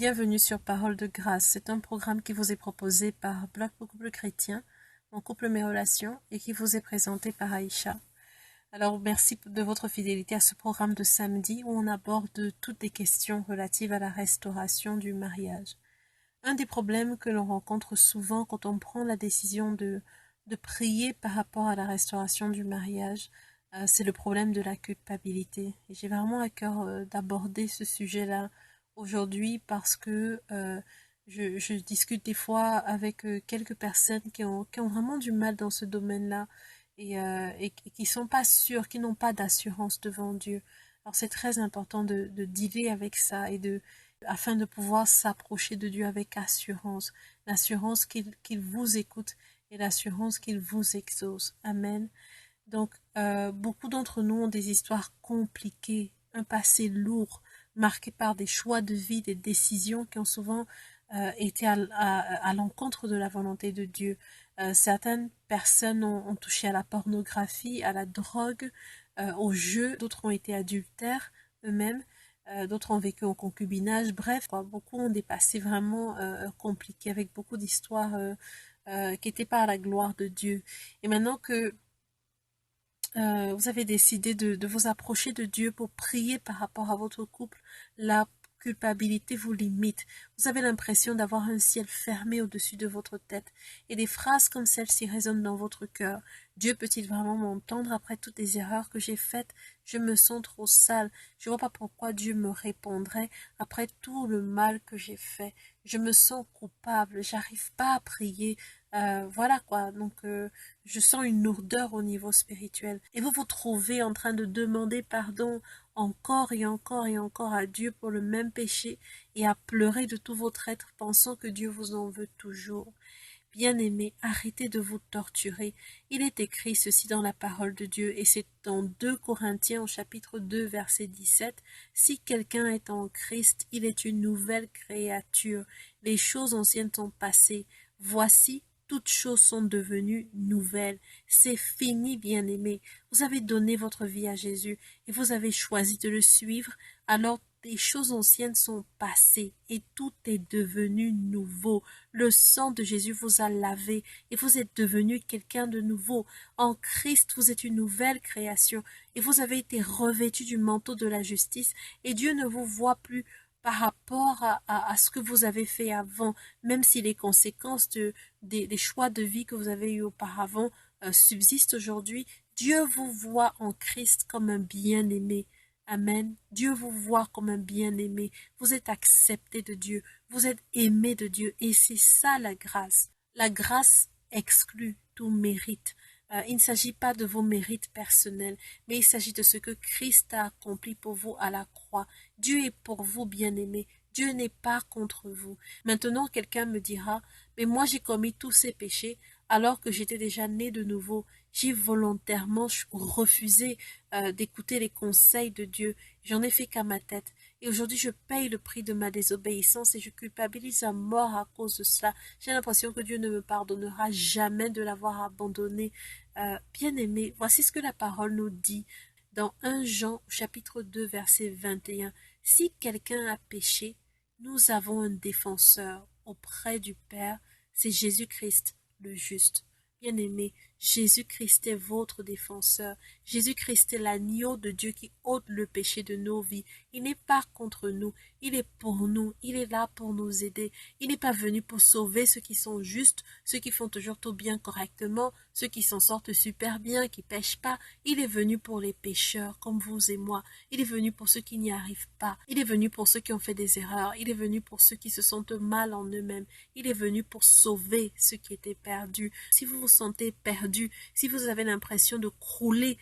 Bienvenue sur Parole de Grâce. C'est un programme qui vous est proposé par Bloc pour couple chrétien, Mon couple mes relations, et qui vous est présenté par Aïcha. Alors merci de votre fidélité à ce programme de samedi où on aborde toutes les questions relatives à la restauration du mariage. Un des problèmes que l'on rencontre souvent quand on prend la décision de prier par rapport à la restauration du mariage, c'est le problème de la culpabilité. Et j'ai vraiment à cœur d'aborder ce sujet-là aujourd'hui parce que je discute des fois avec quelques personnes qui ont vraiment du mal dans ce domaine-là et qui sont pas sûres, qui n'ont pas d'assurance devant Dieu. Alors c'est très important de dealer avec ça afin de pouvoir s'approcher de Dieu avec assurance, l'assurance qu'il vous écoute et l'assurance qu'il vous exauce. Amen. Donc, beaucoup d'entre nous ont des histoires compliquées, un passé lourd, marqué par des choix de vie, des décisions qui ont souvent été à l'encontre de la volonté de Dieu. Certaines personnes ont touché à la pornographie, à la drogue, au jeu, d'autres ont été adultères eux-mêmes. D'autres ont vécu en concubinage, bref, quoi, beaucoup ont des passés vraiment compliqués avec beaucoup d'histoires qui n'étaient pas à la gloire de Dieu. Et maintenant que vous avez décidé de vous approcher de Dieu pour prier par rapport à votre couple, la culpabilité vous limite. Vous avez l'impression d'avoir un ciel fermé au-dessus de votre tête et des phrases comme celle-ci résonnent dans votre cœur. Dieu peut-il vraiment m'entendre après toutes les erreurs que j'ai faites? Je me sens trop sale. Je ne vois pas pourquoi Dieu me répondrait après tout le mal que j'ai fait. Je me sens coupable. J'arrive pas à prier. Voilà quoi. Donc je sens une lourdeur au niveau spirituel. Et vous vous trouvez en train de demander pardon encore et encore et encore à Dieu pour le même péché et à pleurer de tout votre être pensant que Dieu vous en veut toujours. Bien-aimés, arrêtez de vous torturer. Il est écrit ceci dans la parole de Dieu et c'est dans 2 Corinthiens au chapitre 2 verset 17. Si quelqu'un est en Christ, il est une nouvelle créature. Les choses anciennes sont passées. Voici, toutes choses sont devenues nouvelles. C'est fini, bien-aimés. Vous avez donné votre vie à Jésus et vous avez choisi de le suivre. Alors les choses anciennes sont passées et tout est devenu nouveau. Le sang de Jésus vous a lavé et vous êtes devenu quelqu'un de nouveau. En Christ, vous êtes une nouvelle création et vous avez été revêtu du manteau de la justice et Dieu ne vous voit plus par rapport à ce que vous avez fait avant, même si les conséquences des choix de vie que vous avez eus auparavant subsistent aujourd'hui. Dieu vous voit en Christ comme un bien-aimé. Amen. Dieu vous voit comme un bien-aimé. Vous êtes accepté de Dieu. Vous êtes aimé de Dieu. Et c'est ça la grâce. La grâce exclut tout mérite. Il ne s'agit pas de vos mérites personnels, mais il s'agit de ce que Christ a accompli pour vous à la croix. Dieu est pour vous, bien-aimé. Dieu n'est pas contre vous. Maintenant, quelqu'un me dira, mais moi j'ai commis tous ces péchés alors que j'étais déjà né de nouveau. J'ai volontairement refusé d'écouter les conseils de Dieu. J'en ai fait qu'à ma tête. Et aujourd'hui, je paye le prix de ma désobéissance et je culpabilise à mort à cause de cela. J'ai l'impression que Dieu ne me pardonnera jamais de l'avoir abandonné. Bien-aimé, voici ce que la parole nous dit dans 1 Jean chapitre 2 verset 21. Si quelqu'un a péché, nous avons un défenseur auprès du Père, c'est Jésus-Christ le juste. Bien-aimé, Jésus-Christ est votre défenseur. Jésus-Christ est l'agneau de Dieu qui ôte le péché de nos vies. Il n'est pas contre nous, il est pour nous, il est là pour nous aider. Il n'est pas venu pour sauver ceux qui sont justes, ceux qui font toujours tout bien correctement, ceux qui s'en sortent super bien, qui pêchent pas. Il est venu pour les pécheurs comme vous et moi. Il est venu pour ceux qui n'y arrivent pas. Il est venu pour ceux qui ont fait des erreurs. Il est venu pour ceux qui se sentent mal en eux-mêmes. Il est venu pour sauver ceux qui étaient perdus. Si vous vous sentez perdu, si vous avez l'impression de crouler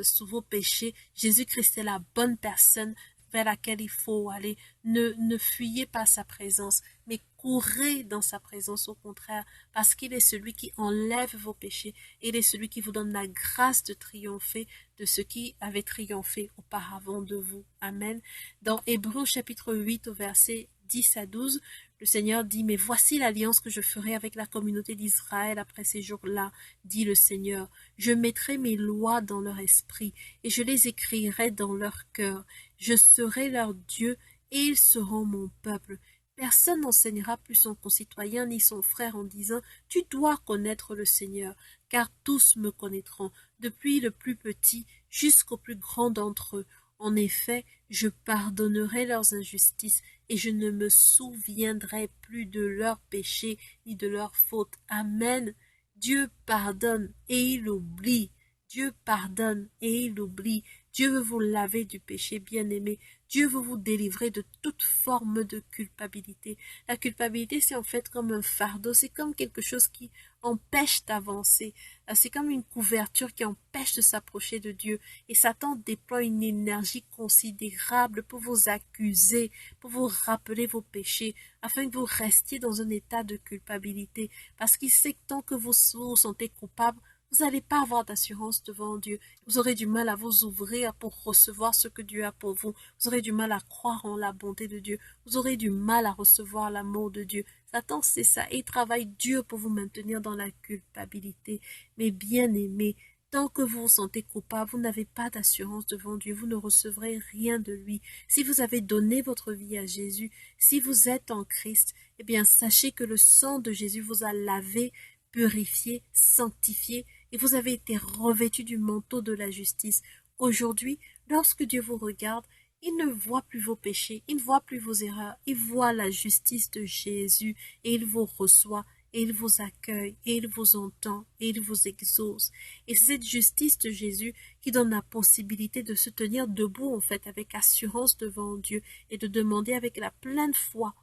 sous vos péchés, Jésus-Christ est la bonne personne vers laquelle il faut aller. Ne fuyez pas sa présence, mais courez dans sa présence au contraire, parce qu'il est celui qui enlève vos péchés. Il est celui qui vous donne la grâce de triompher de ce qui avait triomphé auparavant de vous. Amen. Dans Hébreux chapitre 8 au verset 10 à 12, le Seigneur dit, mais voici l'alliance que je ferai avec la communauté d'Israël après ces jours-là, dit le Seigneur. Je mettrai mes lois dans leur esprit et je les écrirai dans leur cœur. Je serai leur Dieu et ils seront mon peuple. Personne n'enseignera plus son concitoyen ni son frère en disant « Tu dois connaître le Seigneur », car tous me connaîtront, depuis le plus petit jusqu'au plus grand d'entre eux. En effet, je pardonnerai leurs injustices et je ne me souviendrai plus de leurs péchés ni de leurs fautes. Amen. Dieu pardonne et il oublie. Dieu pardonne et il oublie. Dieu veut vous laver du péché, bien-aimé. Dieu veut vous délivrer de toute forme de culpabilité. La culpabilité, c'est en fait comme un fardeau, c'est comme quelque chose qui empêche d'avancer. C'est comme une couverture qui empêche de s'approcher de Dieu. Et Satan déploie une énergie considérable pour vous accuser, pour vous rappeler vos péchés, afin que vous restiez dans un état de culpabilité. Parce qu'il sait que tant que vous vous sentez coupable, vous n'allez pas avoir d'assurance devant Dieu. Vous aurez du mal à vous ouvrir pour recevoir ce que Dieu a pour vous. Vous aurez du mal à croire en la bonté de Dieu. Vous aurez du mal à recevoir l'amour de Dieu. Satan, c'est ça. Et il travaille dur pour vous maintenir dans la culpabilité. Mais bien aimé, tant que vous vous sentez coupable, vous n'avez pas d'assurance devant Dieu. Vous ne recevrez rien de lui. Si vous avez donné votre vie à Jésus, si vous êtes en Christ, eh bien, sachez que le sang de Jésus vous a lavé, purifié, sanctifié, et vous avez été revêtu du manteau de la justice. Aujourd'hui, lorsque Dieu vous regarde, il ne voit plus vos péchés, il ne voit plus vos erreurs, il voit la justice de Jésus et il vous reçoit, et il vous accueille, et il vous entend, et il vous exauce. Et c'est cette justice de Jésus qui donne la possibilité de se tenir debout, en fait, avec assurance devant Dieu et de demander avec la pleine foi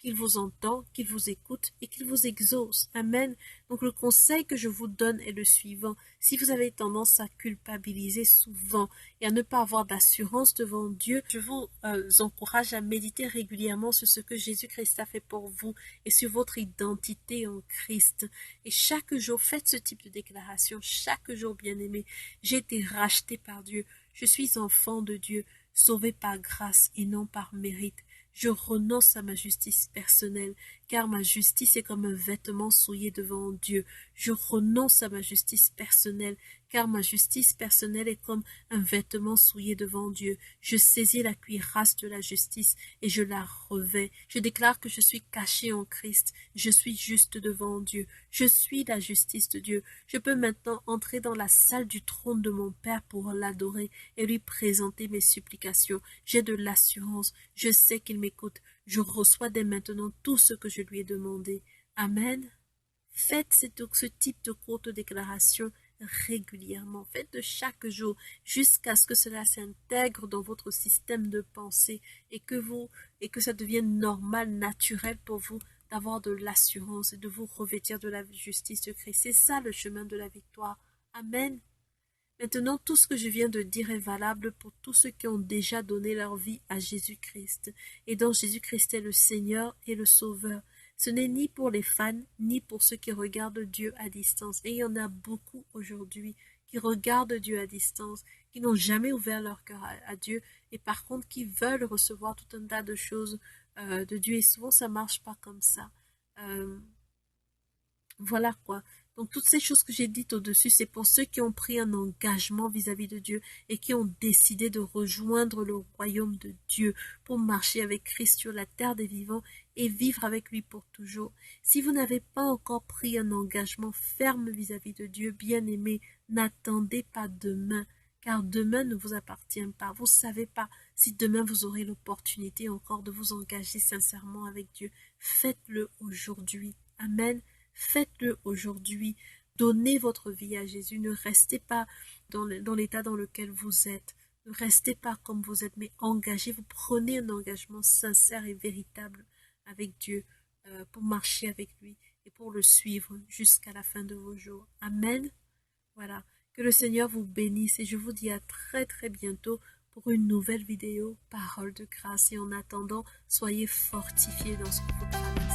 qu'il vous entend, qu'il vous écoute et qu'il vous exauce. Amen. Donc le conseil que je vous donne est le suivant. Si vous avez tendance à culpabiliser souvent et à ne pas avoir d'assurance devant Dieu, je vous encourage à méditer régulièrement sur ce que Jésus-Christ a fait pour vous et sur votre identité en Christ. Et chaque jour, faites ce type de déclaration. Chaque jour, bien-aimé, j'ai été racheté par Dieu. Je suis enfant de Dieu, sauvé par grâce et non par mérite. Je renonce à ma justice personnelle, car ma justice est comme un vêtement souillé devant Dieu. Je renonce à ma justice personnelle, car ma justice personnelle est comme un vêtement souillé devant Dieu. Je saisis la cuirasse de la justice et je la revais. Je déclare que je suis caché en Christ. Je suis juste devant Dieu. Je suis la justice de Dieu. Je peux maintenant entrer dans la salle du trône de mon Père pour l'adorer et lui présenter mes supplications. J'ai de l'assurance. Je sais qu'il m'écoute. Je reçois dès maintenant tout ce que je lui ai demandé. Amen. Faites ce type de courte déclaration régulièrement. Faites-le chaque jour jusqu'à ce que cela s'intègre dans votre système de pensée et que ça devienne normal, naturel pour vous d'avoir de l'assurance et de vous revêtir de la justice de Christ. C'est ça le chemin de la victoire. Amen. Maintenant, tout ce que je viens de dire est valable pour tous ceux qui ont déjà donné leur vie à Jésus-Christ et dont Jésus-Christ est le Seigneur et le Sauveur. Ce n'est ni pour les fans, ni pour ceux qui regardent Dieu à distance. Et il y en a beaucoup aujourd'hui qui regardent Dieu à distance, qui n'ont jamais ouvert leur cœur à Dieu et par contre qui veulent recevoir tout un tas de choses de Dieu. Et souvent, ça marche pas comme ça. Voilà quoi. Donc toutes ces choses que j'ai dites au-dessus, c'est pour ceux qui ont pris un engagement vis-à-vis de Dieu et qui ont décidé de rejoindre le royaume de Dieu pour marcher avec Christ sur la terre des vivants et vivre avec lui pour toujours. Si vous n'avez pas encore pris un engagement ferme vis-à-vis de Dieu, bien-aimé, n'attendez pas demain, car demain ne vous appartient pas. Vous ne savez pas si demain vous aurez l'opportunité encore de vous engager sincèrement avec Dieu. Faites-le aujourd'hui. Amen. Faites-le aujourd'hui. Donnez votre vie à Jésus. Ne restez pas dans l'état dans lequel vous êtes. Ne restez pas comme vous êtes, mais engagez-vous. Prenez un engagement sincère et véritable avec Dieu pour marcher avec lui et pour le suivre jusqu'à la fin de vos jours. Amen. Voilà. Que le Seigneur vous bénisse et je vous dis à très très bientôt pour une nouvelle vidéo, Parole de grâce. Et en attendant, soyez fortifiés dans ce que vous travaillez.